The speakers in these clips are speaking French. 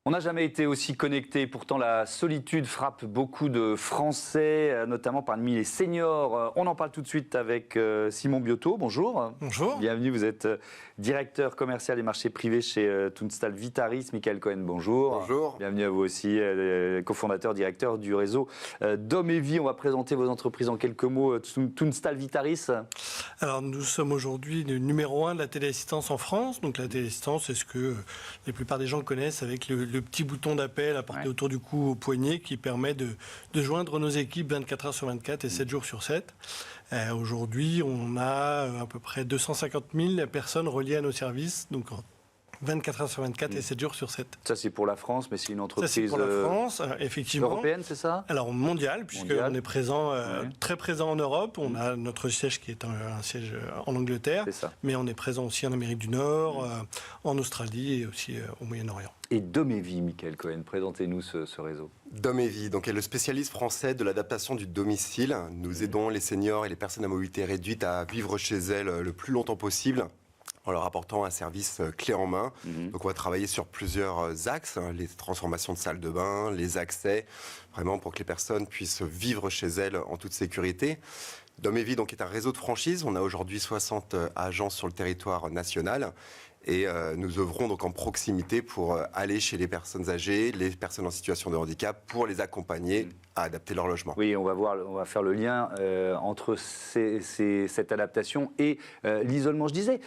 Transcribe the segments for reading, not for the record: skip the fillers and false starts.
On n'a jamais été aussi connecté, pourtant la solitude frappe beaucoup de Français, notamment parmi les seniors. On en parle tout de suite avec Simon Biotto, bonjour. Bonjour. Bienvenue, vous êtes directeur commercial des marchés privés chez Tunstall Vitaris. Michael Cohen, bonjour. Bonjour. Bienvenue à vous aussi, cofondateur, directeur du réseau Dom et Vie. On va présenter vos entreprises en quelques mots. Tunstall Vitaris. Alors nous sommes aujourd'hui le numéro 1 de la téléassistance en France. Donc la téléassistance, c'est ce que la plupart des gens connaissent avec le petit bouton d'appel à porter autour du cou au poignet qui permet de joindre nos équipes 24 heures sur 24 et 7 jours sur 7. Aujourd'hui, on a à peu près 250 000 personnes reliées à nos services. Donc 24 heures sur 24 et 7 jours sur 7. Ça, c'est pour la France, mais c'est une entreprise Ça, c'est pour la France, effectivement. Européenne, c'est ça? Alors, mondial, puisqu'on est présent, très présent en Europe. On a notre siège qui est un siège en Angleterre, mais on est présent aussi en Amérique du Nord, en Australie et aussi au Moyen-Orient. Et Dom et Vie, Michael Cohen, présentez-nous ce réseau. Dom et Vie, donc, est le spécialiste français de l'adaptation du domicile. Nous aidons les seniors et les personnes à mobilité réduite à vivre chez elles le plus longtemps possible, en leur apportant un service clé en main. Donc on va travailler sur plusieurs axes, les transformations de salles de bain, les accès, vraiment pour que les personnes puissent vivre chez elles en toute sécurité. Dom et Vie donc, est un réseau de franchises. On a aujourd'hui 60 agences sur le territoire national. Et nous œuvrons donc en proximité pour aller chez les personnes âgées, les personnes en situation de handicap, pour les accompagner à adapter leur logement. Oui, on va faire le lien entre cette adaptation et l'isolement. Je disais,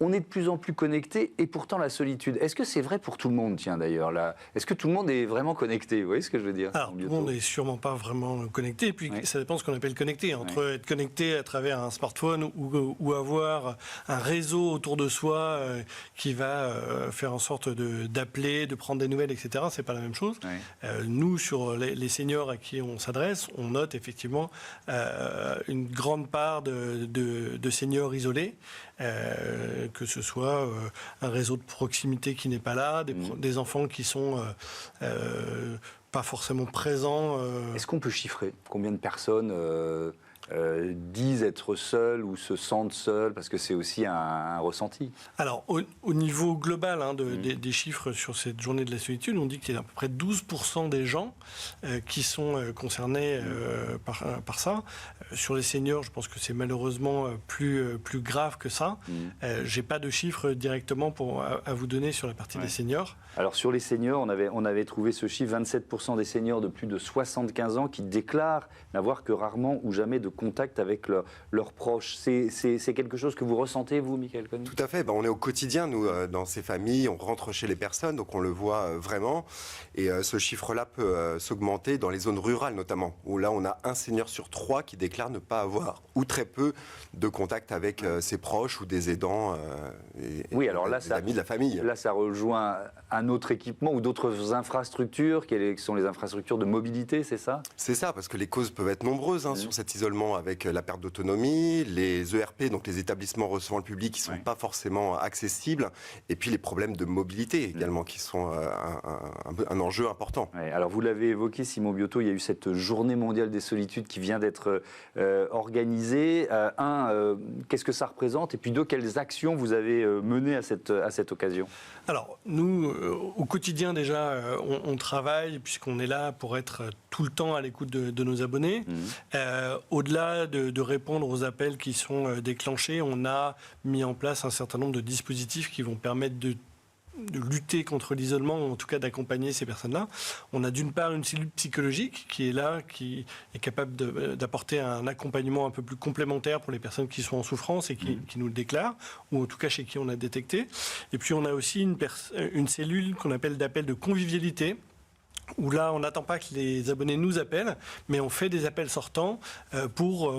on est de plus en plus connecté et pourtant la solitude. Est-ce que c'est vrai pour tout le monde, tiens d'ailleurs là? Est-ce que tout le monde est vraiment connecté? Vous voyez ce que je veux dire? Alors, tout le monde n'est sûrement pas vraiment connecté. Et puis, ça dépend de ce qu'on appelle connecté. Entre être connecté à travers un smartphone ou avoir un réseau autour de soi qui va faire en sorte d'appeler, de prendre des nouvelles, etc., c'est pas la même chose. Nous, sur les seniors à qui on s'adresse, on note effectivement une grande part de seniors isolés, que ce soit un réseau de proximité qui n'est pas là, des enfants qui sont pas forcément présents. Est-ce qu'on peut chiffrer combien de personnes disent être seuls ou se sentent seuls, parce que c'est aussi un ressenti? Alors, au niveau global des chiffres sur cette journée de la solitude, on dit qu'il y a à peu près 12% des gens qui sont concernés par ça. Sur les seniors, je pense que c'est malheureusement plus grave que ça. J'ai pas de chiffres directement à vous donner sur la partie des seniors. Alors, sur les seniors, on avait trouvé ce chiffre, 27% des seniors de plus de 75 ans qui déclarent n'avoir que rarement ou jamais de contact avec leurs proches. C'est quelque chose que vous ressentez, vous, Michael Cohen? Tout à fait. On est au quotidien, nous, dans ces familles. On rentre chez les personnes, donc on le voit vraiment. Et ce chiffre-là peut s'augmenter dans les zones rurales, notamment, où là, on a un senior sur 3 qui déclare ne pas avoir, ou très peu, de contact avec ses proches ou des aidants oui, alors là, des amis de la famille. Là, ça rejoint un autre équipement ou d'autres infrastructures, qui sont les infrastructures de mobilité, c'est ça? C'est ça, parce que les causes peuvent être nombreuses sur cet isolement, avec la perte d'autonomie, les ERP, donc les établissements recevant le public, qui ne sont pas forcément accessibles, et puis les problèmes de mobilité également, qui sont un enjeu important. Alors vous l'avez évoqué, Simon Biotto, il y a eu cette journée mondiale des solitudes qui vient d'être organisée. Qu'est-ce que ça représente? Et puis deux, quelles actions vous avez menées à cette occasion? Alors, nous, au quotidien déjà, on travaille, puisqu'on est là pour être tout le temps à l'écoute de nos abonnés. Au-delà de répondre aux appels qui sont déclenchés, on a mis en place un certain nombre de dispositifs qui vont permettre de lutter contre l'isolement, ou en tout cas d'accompagner ces personnes-là. On a d'une part une cellule psychologique qui est là, qui est capable d'apporter un accompagnement un peu plus complémentaire pour les personnes qui sont en souffrance et qui nous le déclarent, ou en tout cas chez qui on a détecté. Et puis on a aussi une cellule qu'on appelle d'appel de convivialité, où là, on n'attend pas que les abonnés nous appellent, mais on fait des appels sortants pour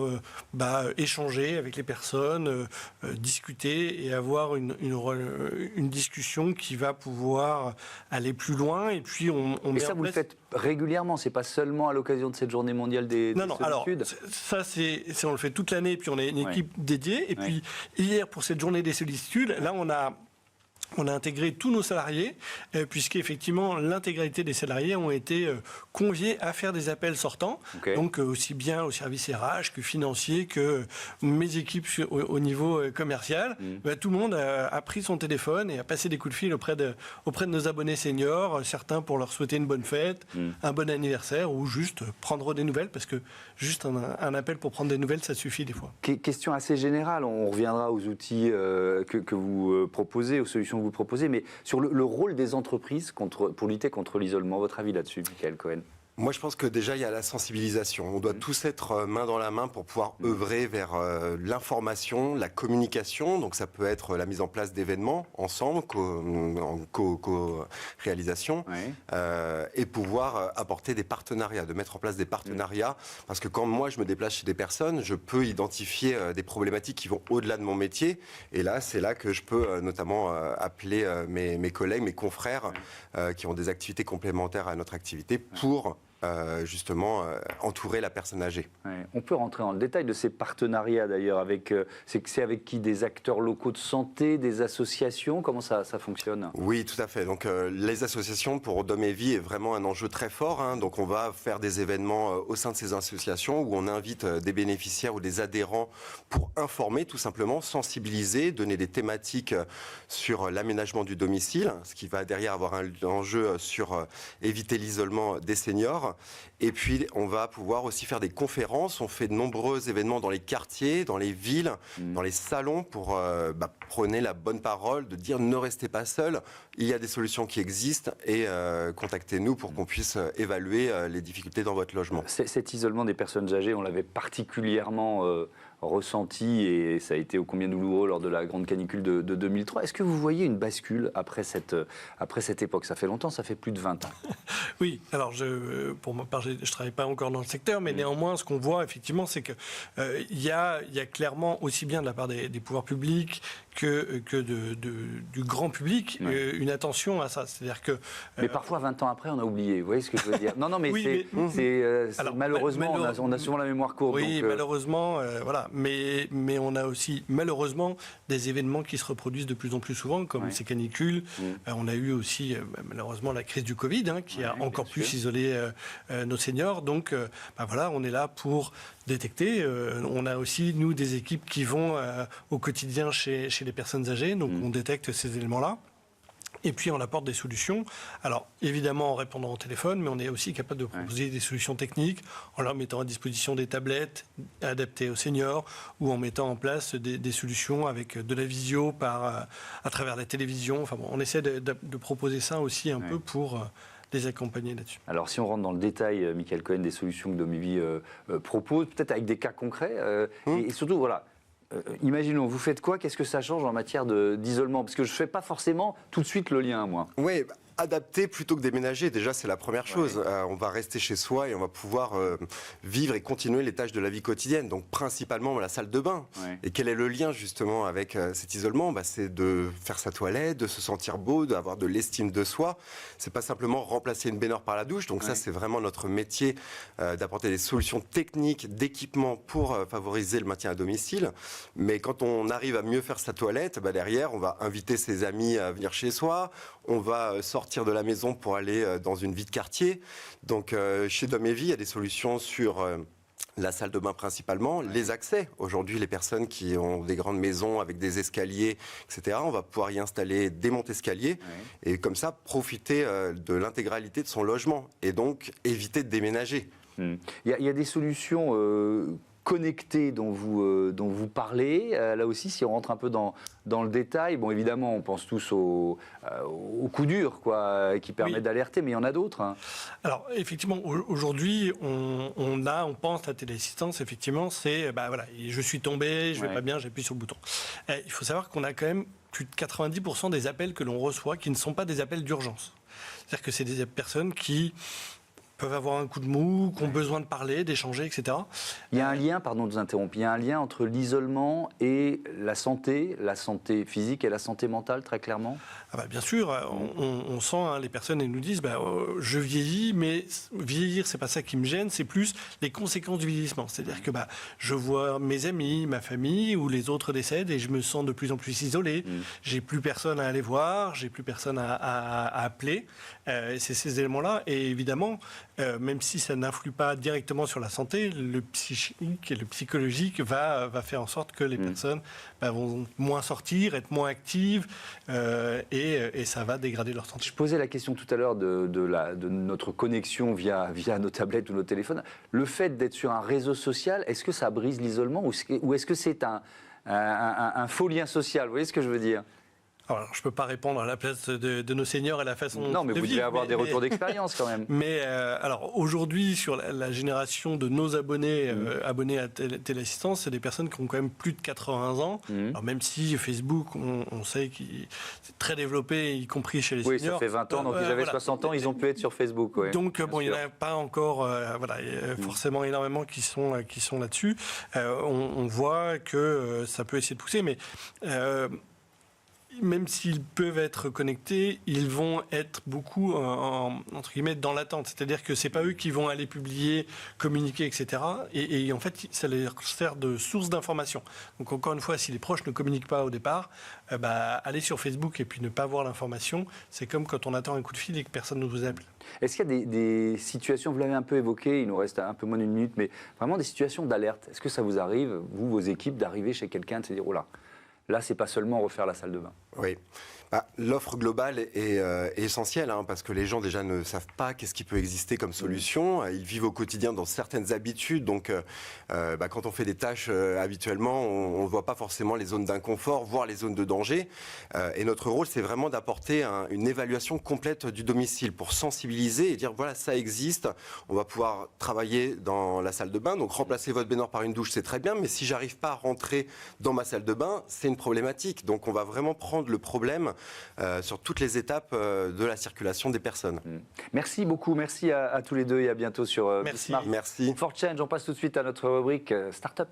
échanger avec les personnes, discuter et avoir une discussion qui va pouvoir aller plus loin. Et puis, Et ça, vous le faites régulièrement, c'est pas seulement à l'occasion de cette journée mondiale des solitudes? Alors, ça, on le fait toute l'année, et puis on a une équipe dédiée. Et puis, hier, pour cette journée des solitudes, là, on a On a intégré tous nos salariés, puisqu'effectivement, l'intégralité des salariés ont été conviés à faire des appels sortants. Donc, aussi bien au service RH que financier, que mes équipes au niveau commercial. Tout le monde a pris son téléphone et a passé des coups de fil auprès de nos abonnés seniors, certains pour leur souhaiter une bonne fête, un bon anniversaire, ou juste prendre des nouvelles, parce que juste un appel pour prendre des nouvelles, ça suffit des fois. Question assez générale, on reviendra aux outils que vous proposez, aux solutions que vous proposez, mais sur le rôle des entreprises pour lutter contre l'isolement, votre avis là-dessus, Michael Cohen? Moi, je pense que déjà, il y a la sensibilisation. On doit tous être main dans la main pour pouvoir œuvrer vers l'information, la communication. Donc, ça peut être la mise en place d'événements ensemble, en co-réalisation, et pouvoir apporter des partenariats, de mettre en place des partenariats. Parce que quand moi, je me déplace chez des personnes, je peux identifier des problématiques qui vont au-delà de mon métier. Et là, c'est là que je peux notamment appeler mes collègues, mes confrères, qui ont des activités complémentaires à notre activité pour justement entourer la personne âgée. On peut rentrer dans le détail de ces partenariats d'ailleurs. C'est avec qui? Des acteurs locaux de santé, des associations? Comment ça fonctionne? Oui, tout à fait. Donc les associations pour Dom et Vie est vraiment un enjeu très fort. Donc on va faire des événements au sein de ces associations où on invite des bénéficiaires ou des adhérents pour informer tout simplement, sensibiliser, donner des thématiques sur l'aménagement du domicile, ce qui va derrière avoir un enjeu sur éviter l'isolement des seniors. Et puis, on va pouvoir aussi faire des conférences. On fait de nombreux événements dans les quartiers, dans les villes, dans les salons pour prôner la bonne parole, de dire ne restez pas seuls. Il y a des solutions qui existent et contactez-nous pour qu'on puisse évaluer les difficultés dans votre logement. Cet isolement des personnes âgées, on l'avait particulièrement ressenti et ça a été ô combien douloureux lors de la grande canicule de 2003. Est-ce que vous voyez une bascule après cette époque? Ça fait longtemps, ça fait plus de 20 ans. Oui, alors pour ma part, je ne travaille pas encore dans le secteur, mais néanmoins, ce qu'on voit effectivement, c'est qu'il y a clairement, aussi bien de la part des pouvoirs publics que du grand public, une attention à ça. C'est-à-dire que... mais parfois, 20 ans après, on a oublié. Vous voyez ce que je veux dire? Non, mais oui, alors, malheureusement, on a souvent la mémoire courte. Oui, donc, malheureusement, voilà. Mais on a aussi, malheureusement, des événements qui se reproduisent de plus en plus souvent, comme ces canicules. On a eu aussi, malheureusement, la crise du Covid, qui a encore plus isolé nos seniors. Donc, voilà, on est là pour détecter. On a aussi, nous, des équipes qui vont au quotidien chez les personnes âgées. Donc, on détecte ces éléments-là. Et puis, on apporte des solutions. Alors, évidemment, en répondant au téléphone, mais on est aussi capable de proposer des solutions techniques en leur mettant à disposition des tablettes adaptées aux seniors ou en mettant en place des solutions avec de la visio à travers la télévision. Enfin bon, on essaie de proposer ça aussi un peu pour les accompagner là-dessus. Alors, si on rentre dans le détail, Michael Cohen, des solutions que Dom et Vie propose, peut-être avec des cas concrets, et surtout, voilà, imaginons, vous faites quoi? Qu'est-ce que ça change en matière d'isolement? Parce que je ne fais pas forcément tout de suite le lien, moi. Oui, adapter plutôt que déménager, déjà c'est la première chose. On va rester chez soi et on va pouvoir vivre et continuer les tâches de la vie quotidienne. Donc principalement la salle de bain. Et quel est le lien justement avec cet isolement? C'est de faire sa toilette, de se sentir beau, d'avoir de l'estime de soi. C'est pas simplement remplacer une baignoire par la douche. Donc ça c'est vraiment notre métier d'apporter des solutions techniques, d'équipement pour favoriser le maintien à domicile. Mais quand on arrive à mieux faire sa toilette, derrière on va inviter ses amis à venir chez soi. On va sortir de la maison pour aller dans une vie de quartier. Donc chez Dom et Vie, il y a des solutions sur la salle de bain principalement, les accès. Aujourd'hui, les personnes qui ont des grandes maisons avec des escaliers, etc., on va pouvoir y installer des monte-escaliers et comme ça profiter de l'intégralité de son logement et donc éviter de déménager. Il y a des solutions connectés dont vous parlez. Là aussi, si on rentre un peu dans le détail, bon, évidemment, on pense tous au coup dur, qui permet d'alerter, mais il y en a d'autres. Alors, effectivement, aujourd'hui, on pense la téléassistance, effectivement, c'est, voilà, je suis tombé, je vais pas bien, j'appuie sur le bouton. Il faut savoir qu'on a quand même plus de 90% des appels que l'on reçoit qui ne sont pas des appels d'urgence. C'est-à-dire que c'est des personnes qui peuvent avoir un coup de mou, qui ont besoin de parler, d'échanger, etc. Il y a un lien, pardon de vous interrompre, il y a un lien entre l'isolement et la santé physique et la santé mentale, très clairement. Ah bah bien sûr, on sent, hein, les personnes, elles nous disent, je vieillis, mais vieillir, c'est pas ça qui me gêne, c'est plus les conséquences du vieillissement. C'est-à-dire que je vois mes amis, ma famille ou les autres décèdent et je me sens de plus en plus isolé. J'ai plus personne à aller voir, j'ai plus personne à appeler. C'est ces éléments-là. Et évidemment, même si ça n'influe pas directement sur la santé, le psychique et le psychologique va faire en sorte que les personnes vont moins sortir, être moins actives et ça va dégrader leur santé. Je posais la question tout à l'heure de notre connexion via nos tablettes ou nos téléphones. Le fait d'être sur un réseau social, est-ce que ça brise l'isolement ou est-ce que c'est un faux lien social? Vous voyez ce que je veux dire? Alors, je ne peux pas répondre à la place de nos seniors et la façon Non, mais de vous vivre, devez avoir des retours d'expérience quand même. Mais alors, aujourd'hui, sur la génération de nos abonnés, abonnés à Téléassistance, c'est des personnes qui ont quand même plus de 80 ans. Alors, même si Facebook, on sait qu'il c'est très développé, y compris chez les Oui, seniors. ça fait 20 ans, donc ils avaient 60 ans, ils ont pu être sur Facebook. Ouais, donc, il n'y en a pas encore forcément énormément qui sont là-dessus. On voit que ça peut essayer de pousser, mais... même s'ils peuvent être connectés, ils vont être beaucoup entre guillemets dans l'attente. C'est-à-dire que c'est pas eux qui vont aller publier, communiquer, etc. Et en fait, ça leur sert de source d'information. Donc encore une fois, si les proches ne communiquent pas au départ, aller sur Facebook et puis ne pas voir l'information, c'est comme quand on attend un coup de fil et que personne ne vous appelle. Est-ce qu'il y a des situations, vous l'avez un peu évoqué, il nous reste un peu moins d'une minute, mais vraiment des situations d'alerte. Est-ce que ça vous arrive, vous, vos équipes, d'arriver chez quelqu'un, de se dire, oh là, c'est pas seulement refaire la salle de bain? Oui. L'offre globale est essentielle, parce que les gens déjà ne savent pas qu'est-ce qui peut exister comme solution. Ils vivent au quotidien dans certaines habitudes, donc quand on fait des tâches habituellement, on ne voit pas forcément les zones d'inconfort, voire les zones de danger. Et notre rôle, c'est vraiment d'apporter une évaluation complète du domicile pour sensibiliser et dire voilà, ça existe. On va pouvoir travailler dans la salle de bain, donc remplacer votre baignoire par une douche, c'est très bien, mais si j'arrive pas à rentrer dans ma salle de bain, c'est une problématique. Donc on va vraiment prendre le problème sur toutes les étapes de la circulation des personnes. Merci beaucoup, merci à tous les deux et à bientôt sur Merci. Smart. Merci. For Change, on passe tout de suite à notre rubrique Startup.